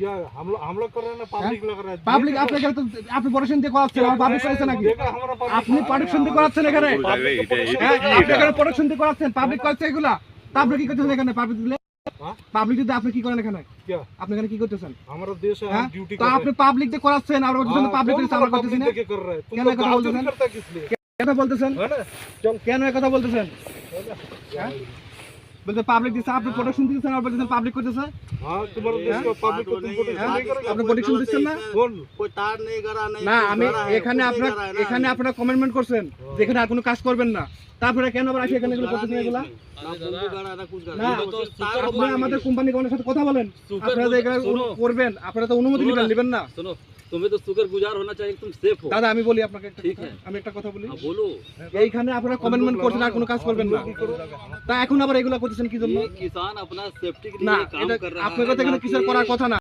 क्या हम लोग कर रहे हैं ना, पब्लिक लग रहा है। পাবলিক আপনাকে তো আপনি পড়াশোনা দিয়ে করাচ্ছেন আর পাবলিক করেছেন নাকি देखा हमारा public আপনি পড়াশোনা দিয়ে করাচ্ছেন এখানে হ্যাঁ আপনি এখানে পড়াশোনা দিয়ে করাচ্ছেন পাবলিক করছে এগুলা তা আপনি কি করতেছেন এখানে পাবলিক দিলে हाँ? পাবলিক দিতে আপনি কি করেন এখানে क्या আপনি এখানে কি করতেছেন हमारा देश है, হ্যাঁ हम ड्यूटी তো कर আপনি रहे পাবলিক দিয়ে করাচ্ছেন আর বলতেছেন हैं। পাবলিক कौन দিয়ে আমরা बोला করতেছি public না देके कर रहे हैं? तुम क्या तो मैं कथा गार्जियन बोलते हैं? करता है किस लिए, কেন বলতেছেন है ना? কেন এই কথা বলতেছেন হ্যাঁ বলতে পাবলিক দিছে আপনি প্রোটেকশন দিতেছেন আর বলতেছেন পাবলিক করতেছে हाँ, तुम्हारे देश का पब्लिक को तुम प्रोटेक्शन नहीं करोगे? আপনি প্রোটেকশন দিচ্ছেন না कौन? कोई तार नहीं करा नहीं না कुछ আমি करा है, এখানে कुछ नहीं আপনার करा है ना। এখানে আপনারা কমেন্টমেন্ট করছেন যেখানে আর কোনো কাজ করবেন না তারপরে কেন আবার আসে এখানে এগুলো करा করতেছেন नहीं এগুলা इसमें। ना कुछ करा ना कुछ करा না ये तो सिर्फ तार আপনি আমাদের কোম্পানি কোনের সাথে কথা বলেন আপনারা যে এখানে করবেন আপনারা তো অনুমতি নেবেন না सुनो, तुम्हें तो शुक्रगुजार होना चाहिए कि तुम सेफ हो। দাদা আমি বলি আপনাকে একটা ঠিক কথা। আছে। আমি একটা কথা বলি हाँ, बोलो। এইখানে আপনারা কমেন্টমেন্ট করছেন আর কোনো কাজ করবেন না তা এখন আবার এগুলা করতেছেন কি জন্য ये किसान अपना सेफ्टी के না लिए काम এটা कर रहा है। আপনাদের তো এখানে ना কিছু कि- করার কথা না